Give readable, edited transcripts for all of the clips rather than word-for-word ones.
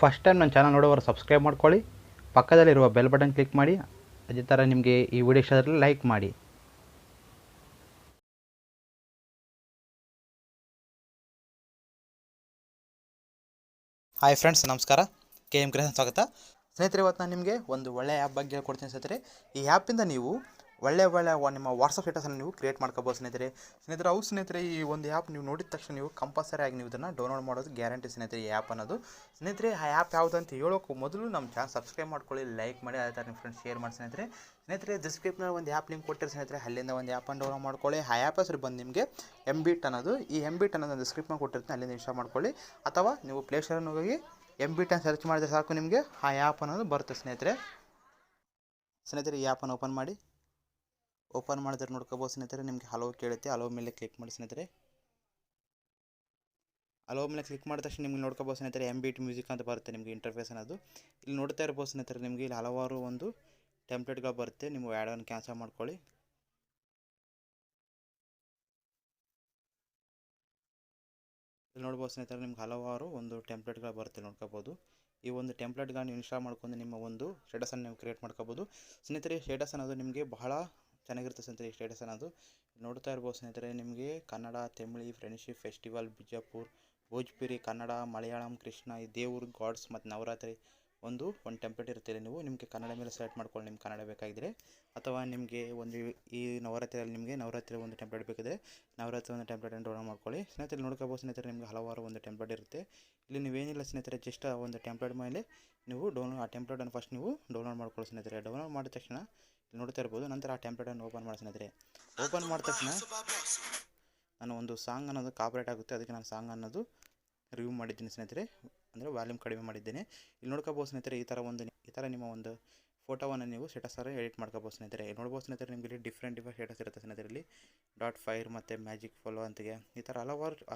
First time ನನ್ನ channel ನೋಡೋರು subscribe ಮಾಡ್ಕೊಳ್ಳಿ, ಪಕ್ಕದಲ್ಲಿರುವ ಬೆಲ್ ಬಟನ್ ಕ್ಲಿಕ್ ಮಾಡಿ. ಅದೇ ಥರ ನಿಮಗೆ ಈ ವಿಡಿಯೋ ಇಷ್ಟ ಆದರೆ ಲೈಕ್ ಮಾಡಿ. ಹಾಯ್ ಫ್ರೆಂಡ್ಸ್, ನಮಸ್ಕಾರ. KM ಕ್ರಿಯೇಷನ್ ಸ್ವಾಗತ. ಸ್ನೇಹಿತರೆ, ಇವತ್ತು ನಾನು ನಿಮಗೆ ಒಂದು ಒಳ್ಳೆಯ ಆ್ಯಪ್ ಬಗ್ಗೆ ಹೇಳ್ಕೊಡ್ತೀನಿ ಸ್ನೇಹಿತರೆ. ಈ ಆ್ಯಪಿಂದ ನೀವು ಒಳ್ಳೆ ನಿಮ್ಮ ವಾಟ್ಸಪ್ ಸ್ಟೇಟಸನ್ನು ನೀವು ಕ್ರಿಯೇಟ್ ಮಾಡ್ಕೋಬೋದು ಸ್ನೇಹಿತರೆ. ಹೌದು ಸ್ನೇಹಿತರೆ, ಈ ಒಂದು ಆ್ಯಪ್ ನೀವು ನೋಡಿದ ತಕ್ಷಣ ನೀವು ಕಂಪಲ್ಸರಿ ಆಗಿ ನೀವು ಇದನ್ನು ಡೌನ್ಲೋಡ್ ಮಾಡೋದು ಗ್ಯಾರಂಟಿ ಸ್ನೇಹಿತರೆ. ಈ ಆ್ಯಪ್ ಅನ್ನೋದು ಸ್ನೇಹಿತರೆ, ಆ ಆ್ಯಪ್ ಯಾವುದು ಅಂತ ಹೇಳೋಕ್ಕೂ ಮೊದಲು ನಮ್ಮ ಚಾನಲ್ ಸಬ್ಸ್ಕ್ರೈಬ್ ಮಾಡ್ಕೊಳ್ಳಿ, ಲೈಕ್ ಮಾಡಿ, ಅದೇ ಥರ ನಿಮ್ಮ ಫ್ರೆಂಡ್ಸ್ ಶೇರ್ ಮಾಡಿ ಸ್ನೇಹಿತರೆ. ಡಿಸ್ಕ್ರಿಪ್ಷನಲ್ಲಿ ಒಂದು ಆ್ಯಪ್ ಲಿಂಕ್ ಕೊಟ್ಟಿರಿ ಸ್ನೇಹಿತರೆ, ಅಲ್ಲಿಂದ ಒಂದು ಆ್ಯಪನ್ನು ಡೌನ್ಲೋಡ್ ಮಾಡ್ಕೊಳ್ಳಿ. ಆ ಆ್ಯಪ್ ಹೆಸರು ಬಂದು ನಿಮಗೆ Mbit ಅನ್ನೋದು. ಈ Mbit ಅನ್ನೋದು ಡಿಸ್ಕ್ರಿಪ್ಷನ್ ಕೊಟ್ಟಿರ್ತೀನಿ, ಅಲ್ಲಿಂದ ಇನ್ಸ್ಟಾಲ್ ಮಾಡ್ಕೊಳ್ಳಿ. ಅಥವಾ ನೀವು ಪ್ಲೇಸ್ಟೋರ್ನ ಹೋಗಿ Mbit ಅಂತ ಸರ್ಚ್ ಮಾಡಿದ್ರೆ ಸಾಕು, ನಿಮಗೆ ಆ ಆ್ಯಪ್ ಅನ್ನೋದು ಬರುತ್ತೆ ಸ್ನೇಹಿತರೆ. ಈ ಆ್ಯಪನ್ನು ಓಪನ್ ಮಾಡಿದ್ರೆ ನೋಡ್ಕೋಬೋದು ಸ್ನೇಹಿತರೆ. ನಿಮಗೆ ಹಲೋ ಕೇಳುತ್ತೆ, ಹಲೋ ಮೇಲೆ ಕ್ಲಿಕ್ ಮಾಡಿ ಸ್ನೇಹಿತರೆ. ಹಲೋ ಮೇಲೆ ಕ್ಲಿಕ್ ಮಾಡಿದ ತಕ್ಷಣ ನಿಮ್ಗೆ ನೋಡ್ಕೋಬೋದು ಸ್ನೇಹಿತರೆ, Mbit ಮ್ಯೂಸಿಕ್ ಅಂತ ಬರುತ್ತೆ ನಿಮಗೆ ಇಂಟರ್ಫೇಸ್ ಅನ್ನೋದು. ಇಲ್ಲಿ ನೋಡ್ತಾ ಇರ್ಬೋದು ಸ್ನೇಹಿತರೆ, ನಿಮಗೆ ಇಲ್ಲಿ ಹಲವಾರು ಒಂದು ಟೆಂಪ್ಲೇಟ್ಗಳು ಬರುತ್ತೆ. ನೀವು ಆ್ಯಡನ್ನು ಕ್ಯಾನ್ಸಲ್ ಮಾಡ್ಕೊಳ್ಳಿ. ಇಲ್ಲಿ ನೋಡ್ಬೋದು ಸ್ನೇಹಿತರೆ, ನಿಮ್ಗೆ ಹಲವಾರು ಒಂದು ಟೆಂಪ್ಲೇಟ್ಗಳು ಬರುತ್ತೆ, ನೋಡ್ಕೋಬೋದು. ಈ ಒಂದು ಟೆಂಪ್ಲೇಟ್ಗಳನ್ನ ನೀವು ಇನ್ಸ್ಟಾಲ್ ಮಾಡ್ಕೊಂಡು ನಿಮ್ಮ ಒಂದು ಸ್ಟೇಟಸನ್ನು ನೀವು ಕ್ರಿಯೇಟ್ ಮಾಡ್ಕೋಬೋದು ಸ್ನೇಹಿತರೆ. ಸ್ಟೇಟಸ್ ಅನ್ನೋದು ನಿಮಗೆ ಬಹಳ ಚೆನ್ನಾಗಿರುತ್ತೆ ಸ್ನೇಹಿತರೆ. ಈ ಸ್ಟೇಟಸ್ ಅನ್ನೋದು ನೋಡ್ತಾ ಇರ್ಬೋದು ಸ್ನೇಹಿತರೆ, ನಿಮಗೆ ಕನ್ನಡ, ತಮಿಳು, ಫ್ರೆಂಡ್ಶಿಪ್, ಫೆಸ್ಟಿವಲ್, ಬಿಜಾಪುರ್, ಭೋಜ್ಪುರಿ, ಕನ್ನಡ, ಮಲಯಾಳಂ, ಕೃಷ್ಣ, ಈ ದೇವ್ರ, ಗಾಡ್ಸ್ ಮತ್ತು ನವರಾತ್ರಿ ಒಂದು ಟೆಂಪ್ಲೇಟ್ ಇರುತ್ತೆ. ನಿಮಗೆ ಕನ್ನಡ ಮೇಲೆ ಸೆಲೆಕ್ಟ್ ಮಾಡ್ಕೊಳ್ಳಿ, ನಿಮ್ಗೆ ಕನ್ನಡ ಬೇಕಾಗಿದ್ದರೆ. ಅಥವಾ ನಿಮಗೆ ಒಂದು ಈ ನವರಾತ್ರಿಯಲ್ಲಿ ನಿಮಗೆ ನವರಾತ್ರಿ ಒಂದು ಟೆಂಪ್ಲೇಟ್ ಬೇಕಿದ್ರೆ ನವರಾತ್ರಿ ಒಂದು ಟೆಂಪ್ಲೇಟನ್ನು ಡೌನ್ಲೋಡ್ ಮಾಡ್ಕೊಳ್ಳಿ ಸ್ನೇಹಿತರೆ. ನೋಡ್ಕೋಬೋದು ಸ್ನೇಹಿತರೆ, ನಿಮಗೆ ಹಲವಾರು ಒಂದು ಟೆಂಪ್ಲೇಟ್ ಇರುತ್ತೆ. ಇಲ್ಲಿ ನೀವೇನಿಲ್ಲ ಸ್ನೇಹಿತರೆ, ಜಸ್ಟ್ ಆ ಒಂದು ಟೆಂಪ್ಲೇಟ್ ಮೇಲೆ ನೀವು ಆ ಟೆಂಪ್ಲೇಟನ್ನು ಫಸ್ಟ್ ನೀವು ಡೌನ್ಲೋಡ್ ಮಾಡ್ಕೊಳ್ಳಿ ಸ್ನೇಹಿತರೆ. ಡೌನ್ಲೋಡ್ ಮಾಡಿದ ತಕ್ಷಣ ನೋಡ್ತಾ ಇರ್ಬೋದು. ನಂತರ ಆ ಟೆಂಪ್ಲೇಟನ್ನು ಓಪನ್ ಮಾಡಿ ಸ್ನೇಹಿತರೆ. ಓಪನ್ ಮಾಡಿದ ತಕ್ಷಣ ನಾನು ಒಂದು ಸಾಂಗ್ ಅನ್ನೋದು ಕಾಪರೇಟ್ ಆಗುತ್ತೆ, ಅದಕ್ಕೆ ನಾನು ಸಾಂಗ್ ಅನ್ನೋದು ರಿವ್ಯೂ ಮಾಡಿದ್ದೀನಿ ಸ್ನೇಹಿತರೆ, ಅಂದರೆ ವಾಲ್ಯೂಮ್ ಕಡಿಮೆ ಮಾಡಿದ್ದೇನೆ. ಇಲ್ಲಿ ನೋಡ್ಕೋಬೋದು ಸ್ನೇಹಿತರೆ, ಈ ಥರ ನಿಮ್ಮ ಒಂದು ಫೋಟೋವನ್ನು ನೀವು ಸ್ಟೇಟಸಲ್ಲಿ ಎಡಿಟ್ ಮಾಡ್ಕೋಬೋದು ಸ್ನೇಹಿತರೆ. ನೋಡ್ಬೋದು ಸ್ನೇಹಿತರೆ, ನಿಮಗೆ ಇಲ್ಲಿ ಡಿಫ್ರೆಂಟ್ ಸ್ಟೇಟಸ್ ಇರುತ್ತೆ ಸ್ನೇಹಿತರೆ. ಇಲ್ಲಿ .fire ಮತ್ತು ಮ್ಯಾಜಿಕ್ ಫಾಲೋ ಅಂತಿಗೆ ಈ ಥರ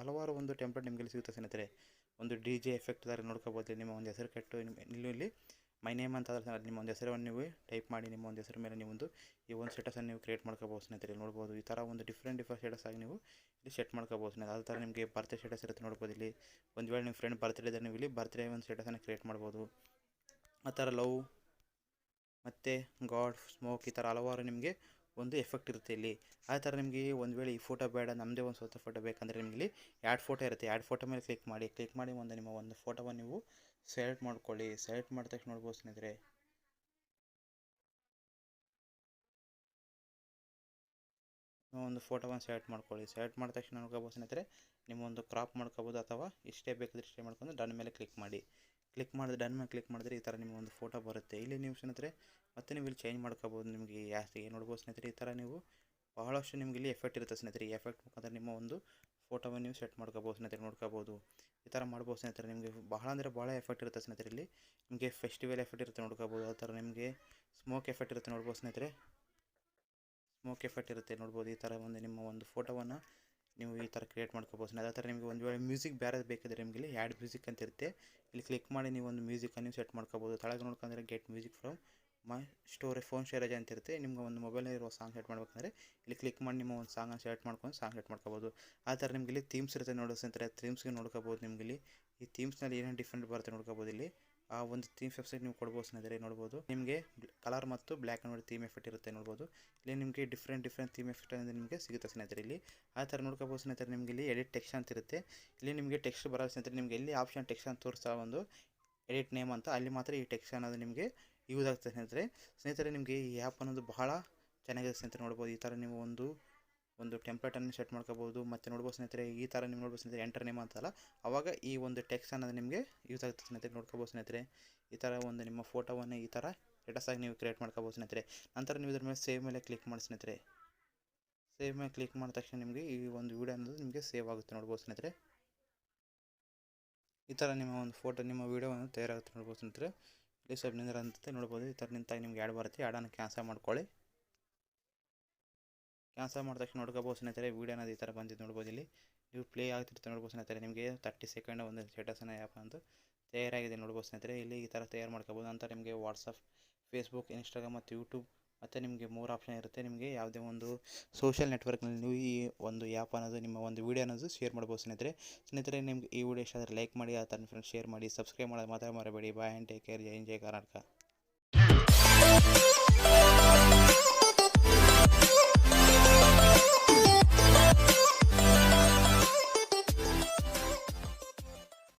ಹಲವಾರು ಒಂದು ಟೆಂಪ್ಲೇಟ್ ನಿಮಗೆ ಇಲ್ಲಿ ಸಿಗುತ್ತೆ ಸ್ನೇಹಿತರೆ. ಒಂದು DJ ಎಫೆಕ್ಟ್ ಥರ ನೋಡ್ಕೋಬೋದು. ನಿಮ್ಮ ಒಂದು ಹೆಸರು ಕೆಟ್ಟು ಇಲ್ಲಿ ಮೈ ನೇಮ್ ಅಂತ ನಿಮ್ಮ ಒಂದು ಹೆಸರನ್ನು ನೀವು ಟೈಪ್ ಮಾಡಿ, ನಿಮ್ಮ ಒಂದು ಹೆಸರು ಮೇಲೆ ನೀವು ಈ ಒಂದು ಸ್ಟೇಟಸನ್ನು ನೀವು ಕ್ರಿಯೇಟ್ ಮಾಡ್ಕೋಬೋದು ಸ್ನೇಹಿತರೆ. ನೋಡ್ಬೋದು, ಈ ಥರ ಒಂದು ಡಿಫ್ರೆಂಟ್ ಸ್ಟೇಟಸ್ ಆಗಿ ನೀವು ಇಲ್ಲಿ ಸೆಟ್ ಮಾಡ್ಕೋಬೋದು ಸ್ನೇಹಿತರೆ. ಅದೇ ಥರ ನಿಮಗೆ ಬರ್ತ್ಡೇ ಸ್ಟೇಟಸ್ ಇರುತ್ತೆ, ನೋಡ್ಬೋದು. ಇಲ್ಲಿ ಒಂದು ವೇಳೆ ನಿಮ್ಮ ಫ್ರೆಂಡ್ ಬರ್ತ್ಡೇ ಇದ್ದರೆ ನೀವು ಇಲ್ಲಿ ಬರ್ತ್ಡೇ ಒಂದು ಸ್ಟೇಟಸನ್ನು ಕ್ರಿಯೇಟ್ ಮಾಡ್ಬೋದು. ಆ ಥರ ಲವ್ ಮತ್ತು ಗಾಡ್, ಸ್ಮೋಕ್, ಈ ಥರ ಹಲವಾರು ನಿಮಗೆ ಒಂದು ಎಫೆಕ್ಟ್ ಇರುತ್ತೆ ಇಲ್ಲಿ. ಆ ಥರ ನಿಮಗೆ ಒಂದು ವೇಳೆ ಈ ಫೋಟೋ ಬೇಡ, ನಮ್ಮದೇ ಒಂದು ಸ್ವಂತ ಫೋಟೋ ಬೇಕಂದರೆ ನಿಮಗೆ ಇಲ್ಲಿ ಆ್ಯಡ್ ಫೋಟೋ ಇರುತ್ತೆ. ಆ್ಯಡ್ ಫೋಟೋ ಮೇಲೆ ಕ್ಲಿಕ್ ಮಾಡಿ ನಿಮ್ಮ ಒಂದು ಫೋಟೋವನ್ನು ನೀವು ಸೆಲೆಕ್ಟ್ ಮಾಡ್ಕೊಳ್ಳಿ. ಸೆಲೆಕ್ಟ್ ಮಾಡಿದ ತಕ್ಷಣ ನೋಡ್ಬೋದು ಸ್ನೇಹಿತರೆ, ಒಂದು ಫೋಟೋವನ್ನು ಸೆಲೆಕ್ಟ್ ಮಾಡ್ಕೊಳ್ಳಿ. ಸೆಲೆಕ್ಟ್ ಮಾಡಿದ ತಕ್ಷಣ ನೋಡ್ಕೋಬೋದು ಸ್ನೇಹಿತರೆ, ನಿಮ್ಮ ಒಂದು ಕ್ರಾಪ್ ಮಾಡ್ಕೋಬೋದು, ಅಥವಾ ಇಷ್ಟೇ ಬೇಕಾದರೆ ಇಷ್ಟೇ ಮಾಡ್ಕೊಂಡು ಡನ್ ಮೇಲೆ ಕ್ಲಿಕ್ ಮಾಡಿ. ಡನ್ ಮೇಲೆ ಕ್ಲಿಕ್ ಮಾಡಿದ್ರೆ ಈ ಥರ ನಿಮಗೆ ಒಂದು ಫೋಟೋ ಬರುತ್ತೆ. ಇಲ್ಲಿ ನೀವು ಸ್ನೇಹಿತರೆ ಮತ್ತೆ ನೀವು ಇಲ್ಲಿ ಚೇಂಜ್ ಮಾಡ್ಕೋಬೋದು. ನಿಮಗೆ ಯಾಸ್ತಿಗೆ ನೋಡ್ಬೋದು ಸ್ನೇಹಿತರೆ, ಈ ಥರ ನೀವು ಬಹಳಷ್ಟು ನಿಮಗೆ ಇಲ್ಲಿ ಎಫೆಕ್ಟ್ ಇರುತ್ತೆ ಸ್ನೇಹಿತರೆ. ಈ ಎಫೆಕ್ಟ್ ಮುಖಾಂತರ ನಿಮ್ಮ ಒಂದು ಫೋಟೋವನ್ನು ನೀವು ಸೆಟ್ ಮಾಡ್ಕೋಬೋದು ಸ್ನೇಹಿತರೆ. ನೋಡ್ಕೋಬೋದು, ಈ ಥರ ಮಾಡ್ಬೋದು ಸ್ನೇಹಿತರೆ. ನಿಮಗೆ ಬಹಳ ಎಫೆಕ್ಟ್ ಇರುತ್ತೆ ಸ್ನೇಹಿತರೆ. ಇಲ್ಲಿ ನಿಮಗೆ ಫೆಸ್ಟಿವಲ್ ಎಫೆಕ್ಟ್ ಇರುತ್ತೆ, ನೋಡ್ಕೋಬೋದು. ಆ ಥರ ನಿಮಗೆ ಸ್ಮೋಕ್ ಎಫೆಕ್ಟ್ ಇರುತ್ತೆ, ನೋಡ್ಬೋದು ಸ್ನೇಹಿತರೆ. ಸ್ಮೋಕ್ ಎಫೆಕ್ಟ್ ಇರುತ್ತೆ, ನೋಡ್ಬೋದು. ಈ ಥರ ನಿಮ್ಮ ಒಂದು ಫೋಟೋವನ್ನು ನೀವು ಈ ಥರ ಕ್ರಿಯೇಟ್ ಮಾಡ್ಕೋಬೋದು ಸ್ನೇಹಿತರೆ. ಅದೇ ಥರ ನಿಮಗೆ ಒಂದು ವೇಳೆ ಮ್ಯೂಸಿಕ್ ಬೇರೆ ಬೇಕಿದ್ರೆ ನಿಮಗೆ ಇಲ್ಲಿ ಆ್ಯಡ್ ಮ್ಯೂಸಿಕ್ ಅಂತ ಇರುತ್ತೆ. ಇಲ್ಲಿ ಕ್ಲಿಕ್ ಮಾಡಿ ನೀವು ಒಂದು ಮ್ಯೂಸಿಕನ್ನು ನೀವು ಸೆಟ್ ಮಾಡ್ಕೋಬೋದು. ಕೆಳಗೆ ನೋಡ್ಕೊಂಡ್ರೆ get music from my phone storage ಅಂತ ಇರುತ್ತೆ. ನಿಮ್ಗೆ ಒಂದು ಮೊಬೈಲ್ನಲ್ಲಿರುವ ಸಾಂಗ್ ಸೆಟ್ ಮಾಡ್ಬೇಕಂದ್ರೆ ಇಲ್ಲಿ ಕ್ಲಿಕ್ ಮಾಡಿ ನಿಮ್ಮ ಒಂದು ಸಾಂಗನ್ನು ಸೆಲೆಕ್ಟ್ ಮಾಡ್ಕೊಂಡು ಸಾಂಗ್ ಸೆಟ್ ಮಾಡ್ಕೋಬೋದು. ಆ ಥರ ನಿಮಗೆ ಇಲ್ಲಿ ಥೀಮ್ಸ್ ಇರುತ್ತೆ, ನೋಡೋ ಸ್ನೇಹಿತರೆ. ಥೀಮ್ಸ್ಗೆ ನೋಡ್ಕೋಬೋದು. ನಿಮಗೆ ಇಲ್ಲಿ ಈ ಥೀಮ್ಸ್ನಲ್ಲಿ ಏನೇನು ಡಿಫ್ರೆಂಟ್ ಬರುತ್ತೆ ನೋಡ್ಕೋಬೋದು. ಇಲ್ಲಿ ಆ ಒಂದು ಥೀಮ್ಸ್ ವೆಬ್ಸೈಟ್ ನೀವು ಕೊಡ್ಬೋದು ಸ್ನೇಹಿತರೆ. ನೋಡ್ಬೋದು, ನಿಮಗೆ ಕಲರ್ ಮತ್ತು black and white theme effect ಇರುತ್ತೆ, ನೋಡ್ಬೋದು. ಇಲ್ಲಿ ನಿಮಗೆ ಡಿಫ್ರೆಂಟ್ ಥೀಮ್ ಎಫೆಕ್ಟ್ ಅಂದರೆ ನಿಮಗೆ ಸಿಗುತ್ತೆ ಸ್ನೇಹಿತರೆ. ಇಲ್ಲಿ ಆ ಥರ ನೋಡ್ಕೋಬೋದು ಸ್ನೇಹಿತರೆ. ನಿಮಗೆ ಇಲ್ಲಿ ಎಡಿಟ್ ಟೆಕ್ಸ್ಟ್ ಅಂತ ಇರುತ್ತೆ. ಇಲ್ಲಿ ನಿಮಗೆ ಟೆಕ್ಸ್ಟ್ ಬರೋದು ಸ್ನೇಹಿತರೆ. ನಿಮಗೆ ಎಲ್ಲಿ ಆಪ್ಷನ್ ಟೆಕ್ಸ್ಟ್ ಅಂತ ತೋರಿಸ್ತಾ ಒಂದು ಎಡಿಟ್ ನೇಮ್ ಅಂತ, ಅಲ್ಲಿ ಮಾತ್ರ ಈ ಟೆಕ್ಸ್ಟ್ ಅನ್ನೋದು ನಿಮಗೆ ಯೂಸ್ ಆಗ್ತದೆ ಸ್ನೇಹಿತರೆ. ನಿಮಗೆ ಈ ಆ್ಯಪ್ ಅನ್ನೋದು ಬಹಳ ಚೆನ್ನಾಗಿದೆ ಸ್ನೇಹಿತರೆ. ನೋಡ್ಬೋದು, ಈ ಥರ ನೀವು ಒಂದು ಟೆಂಪ್ಲೇಟನ್ನು ಸೆಟ್ ಮಾಡ್ಕೋಬೋದು. ಮತ್ತು ನೋಡ್ಬೋದು ಸ್ನೇಹಿತರೆ, ಈ ಥರ ನೀವು ನೋಡ್ಬೋದು ಸ್ನೇಹಿತರೆ, ಎಂಟರ್ ನೇಮ್ ಅಂತಲ್ಲ, ಆವಾಗ ಈ ಒಂದು ಟೆಕ್ಸ್ಟ್ ಅನ್ನೋದು ನಿಮಗೆ ಯೂಸ್ ಆಗುತ್ತೆ ಸ್ನೇಹಿತರೆ. ನೋಡ್ಕೋಬೋದು ಸ್ನೇಹಿತರೆ, ಈ ಥರ ಒಂದು ನಿಮ್ಮ ಫೋಟೋವನ್ನು ಈ ಥರ ಸ್ಟೇಟಸಾಗಿ ನೀವು ಕ್ರಿಯೇಟ್ ಮಾಡ್ಕೋಬೋದು ಸ್ನೇಹಿತರೆ. ನಂತರ ನೀವು ಇದ್ರ ಮೇಲೆ ಸೇವ್ ಮೇಲೆ ಕ್ಲಿಕ್ ಮಾಡಿ ಸ್ನೇಹಿತರೆ. ಸೇವ್ ಮೇಲೆ ಕ್ಲಿಕ್ ಮಾಡಿದ ತಕ್ಷಣ ನಿಮಗೆ ಈ ಒಂದು ವಿಡಿಯೋ ಅನ್ನೋದು ನಿಮಗೆ ಸೇವ್ ಆಗುತ್ತೆ, ನೋಡ್ಬೋದು ಸ್ನೇಹಿತರೆ. ಈ ಥರ ನಿಮ್ಮ ಒಂದು ಫೋಟೋ ನಿಮ್ಮ ವೀಡಿಯೋವನ್ನು ತಯಾರಾಗುತ್ತೆ, ನೋಡ್ಬೋದು ಸ್ನೇಹಿತರೆ. ಇಲ್ಲಿ ಸ್ವಲ್ಪ ನಿಂತಿರುತ್ತೆ, ನೋಡ್ಬೋದು. ಈ ಥರ ನಿಂತಾಗ ನಿಮ್ಗೆ ಆ್ಯಡ್ ಬರುತ್ತೆ. ಆ್ಯಡನ್ನು ಕ್ಯಾನ್ಸಲ್ ಮಾಡ್ಕೊಳ್ಳಿ. ಕ್ಯಾನ್ಸಲ್ ಮಾಡಿದ ತಕ್ಷಣ ನೋಡ್ಕೋಬೋದು ಸ್ನೇಹಿತರೆ, ವೀಡಿಯೋ ಅನ್ನೋದು ಈ ಥರ ಬಂದಿದ್ದು ನೋಡ್ಬೋದು. ಇಲ್ಲಿ ನೀವು ಪ್ಲೇ ಆಗ್ತಿರ್ತಾರೆ, ನೋಡ್ಬೋದು ಸ್ನೇಹಿತರೆ. ನಿಮಗೆ 30 ಸೆಕೆಂಡ್ ಒಂದು ಸ್ಟೇಟಸನ್ನು ಆ್ಯಪ್ ಅಂತ ತಯಾರಾಗಿದೆ, ನೋಡ್ಬೋದು ಸ್ನೇಹಿತರೆ. ಇಲ್ಲಿ ಈ ಥರ ತಯಾರು ಮಾಡ್ಕೋಬೋದು. ನಂತರ ನಿಮಗೆ ವಾಟ್ಸಪ್, ಫೇಸ್ಬುಕ್, ಇನ್ಸ್ಟಾಗ್ರಾಮ್ ಮತ್ತು ಯೂಟ್ಯೂಬ್ ಮತ್ತು ನಿಮಗೆ ಮೋರ್ ಆಪ್ಷನ್ ಇರುತ್ತೆ. ನಿಮಗೆ ಯಾವುದೇ ಒಂದು ಸೋಷಿಯಲ್ ನೆಟ್ವರ್ಕ್ನಲ್ಲಿ ನೀವು ಈ ಒಂದು ಆ್ಯಪ್ ಅನ್ನೋದು ನಿಮ್ಮ ಒಂದು ವೀಡಿಯೋ ಅನ್ನೋದು ಶೇರ್ ಮಾಡ್ಬೋದು ಸ್ನೇಹಿತರೆ ನಿಮಗೆ ಈ ವಿಡಿಯೋ ಇಷ್ಟ ಆದರೆ ಲೈಕ್ ಮಾಡಿ, ಆ ಥರ ಫ್ರೆಂಡ್ಸ್ ಶೇರ್ ಮಾಡಿ, ಸಬ್ಸ್ಕ್ರೈಬ್ ಮಾಡೋದು ಮಾತ್ರ ಮರಿಬೇಡಿ. Bye and take care. ಜೈ ಹಿಂದ್, ಜೈ ಕರ್ನಾಟಕ.